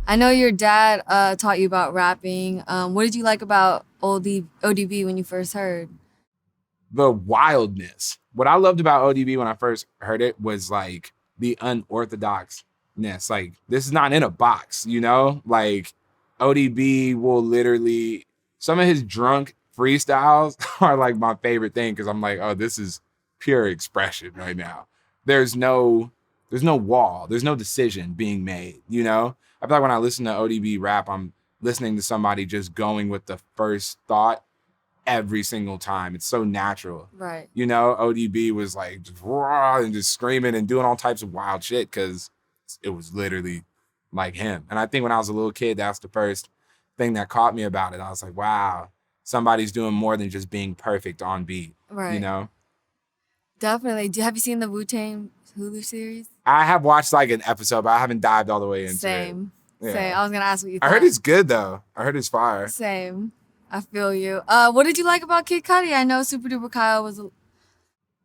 I know your dad taught you about rapping. What did you like about ODB when you first heard? The wildness. What I loved about ODB when I first heard it was like the unorthodoxness. Like, this is not in a box, you know? Like, ODB will literally, some of his drunk freestyles are like my favorite thing because I'm like, oh, this is pure expression right now. There's no wall. There's no decision being made, you know? I feel like when I listen to ODB rap, I'm listening to somebody just going with the first thought every single time. It's so natural. Right. You know, ODB was like just raw and just screaming and doing all types of wild shit because it was literally like him. And I think when I was a little kid, that's the first thing that caught me about it. I was like, wow, somebody's doing more than just being perfect on beat. Right. You know? Definitely. Have you seen the Wu-Tang Hulu series? I have watched like an episode, but I haven't dived all the way into it. Same. Yeah. Same. I was gonna ask what you thought. I heard it's good though. I heard it's fire. Same. I feel you. What did you like about Kid Cudi? I know SuperDuperKyle was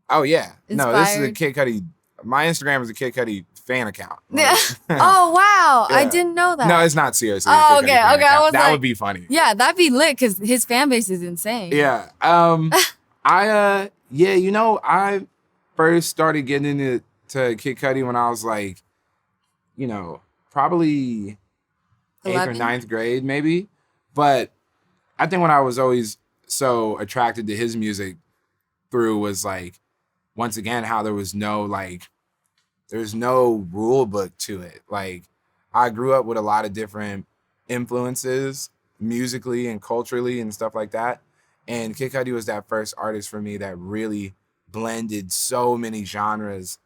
Oh yeah. No, this is a inspired. Kid Cudi. My Instagram is a Kid Cudi fan account. Yeah. Oh wow, I Yeah. didn't know that. No, it's not seriously. Oh, a Kid Cudi okay, fan okay, I account. was that like- would be funny. Yeah, that'd be lit because his fan base is insane. Yeah. Yeah, you know, I first started getting into Kid Cudi when I was like, you know, probably 8th or 11? 9th grade, maybe. But I think what I was always so attracted to his music through was like, once again, how there's no rule book to it. Like, I grew up with a lot of different influences musically and culturally and stuff like that. And Kid Cudi was that first artist for me that really blended so many genres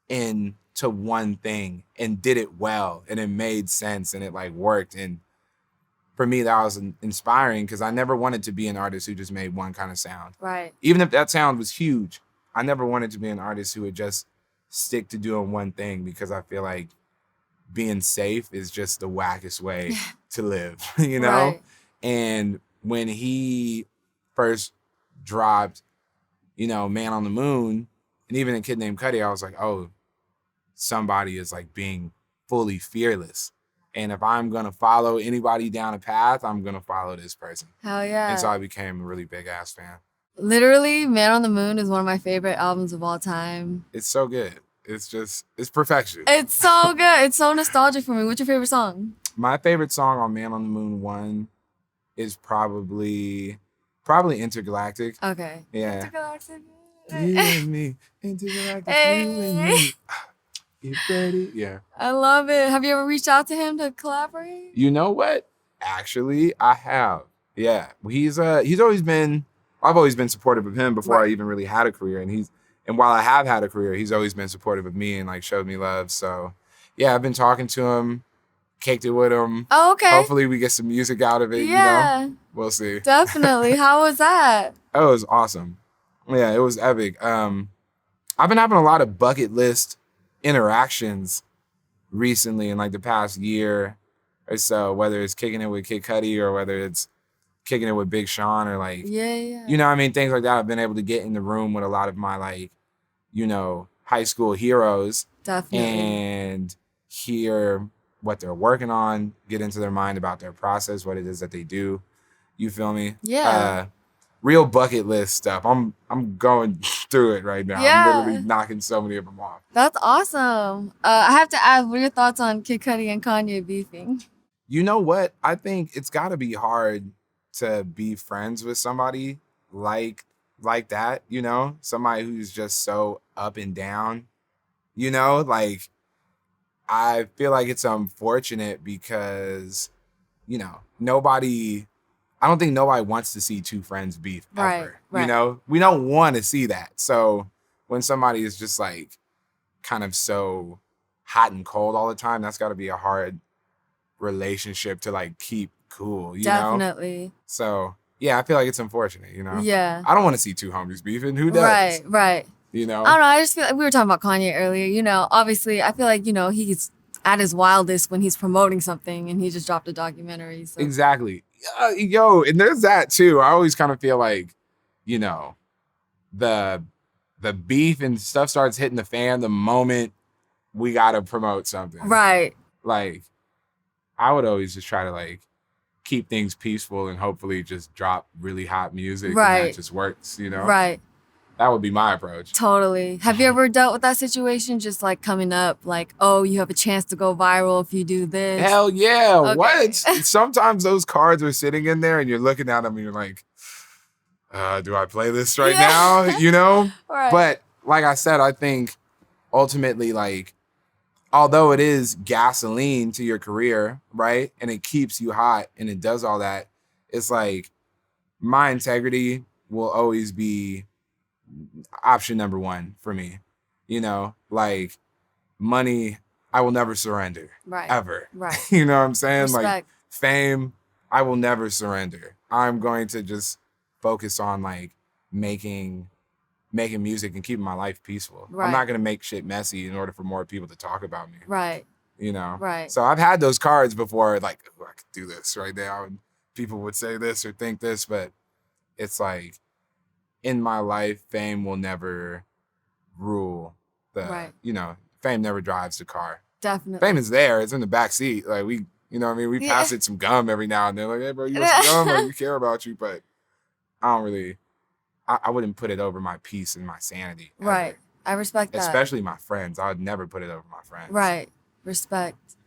into one thing and did it well. And it made sense and it like worked. And for me, that was inspiring because I never wanted to be an artist who just made one kind of sound. Right. Even if that sound was huge, I never wanted to be an artist who would just stick to doing one thing because I feel like being safe is just the wackest way to live, you know? Right. And when he first dropped, you know, Man on the Moon, and even A Kid Named Cudi, I was like, oh, somebody is like being fully fearless. And if I'm going to follow anybody down a path, I'm going to follow this person. Hell yeah. And so I became a really big ass fan. Literally, Man on the Moon is one of my favorite albums of all time. It's so good. It's perfection. It's so good. It's so nostalgic for me. What's your favorite song? My favorite song on Man on the Moon 1 is probably Intergalactic. Okay. Yeah. Intergalactic. You and me, Intergalactic, you and me. Get ready. Yeah. I love it. Have you ever reached out to him to collaborate? You know what? Actually, I have. Yeah. I've always been supportive of him before Right. I even really had a career. And while I have had a career, he's always been supportive of me and like showed me love. So yeah, I've been talking to him, caked it with him. Oh, okay. Hopefully we get some music out of it, Yeah. you know? We'll see. Definitely. How was that? Oh, it was awesome. Yeah, it was epic. I've been having a lot of bucket list interactions recently in like the past year or so, whether it's kicking it with Kid Cudi or whether it's kicking it with Big Sean or like, Yeah. you know what I mean? Things like that. I've been able to get in the room with a lot of my like, you know, high school heroes Definitely. and hear what they're working on, get into their mind about their process, what it is that they do. You feel me? Yeah. Real bucket list stuff. I'm going through it right now. Yeah. I'm literally knocking so many of them off. That's awesome. I have to ask, what are your thoughts on Kid Cudi and Kanye beefing? You know what? I think it's got to be hard to be friends with somebody like that, you know? Somebody who's just so up and down, you know? Like, I feel like it's unfortunate because, you know, I don't think nobody wants to see two friends beef ever. Right. You know? We don't want to see that. So when somebody is just like kind of so hot and cold all the time, that's got to be a hard relationship to like keep cool, you know? Definitely. So yeah, I feel like it's unfortunate, you know? Yeah. I don't want to see two homies beefing. Who does? Right. You know? I don't know. I just feel like we were talking about Kanye earlier. You know, obviously, I feel like, you know, he's at his wildest when he's promoting something and he just dropped a documentary. So. Exactly. Yo, and there's that too. I always kind of feel like, you know, the beef and stuff starts hitting the fan the moment we got to promote something. Right. Like, I would always just try to like keep things peaceful and hopefully just drop really hot music and that Right. just works, you know? Right. That would be my approach. Totally. Have you ever dealt with that situation? Just like coming up, like, oh, you have a chance to go viral if you do this. Hell yeah. Okay. What? Sometimes those cards are sitting in there and you're looking at them and you're like, do I play this right now? You know? Right. But like I said, I think ultimately, like, although it is gasoline to your career, right? And it keeps you hot and it does all that, it's like my integrity will always be option number one for me. You know, like money, I will never surrender. Right. Ever. Right. You know what I'm saying? Respect. Like fame, I will never surrender. I'm going to just focus on like making music and keeping my life peaceful. Right. I'm not going to make shit messy in order for more people to talk about me. Right. You know? Right. So I've had those cards before, like, oh, I could do this right now. And people would say this or think this, but it's like in my life, fame will never rule Right. you know, fame never drives the car. Definitely. Fame is there. It's in the back seat. Like we, you know what I mean? We pass it some gum every now and then. Like, hey, bro, you want some gum? Like, we care about you. But I don't really, I wouldn't put it over my peace and my sanity. Ever. Right. I respect that. Especially my friends. I would never put it over my friends. Right. Respect.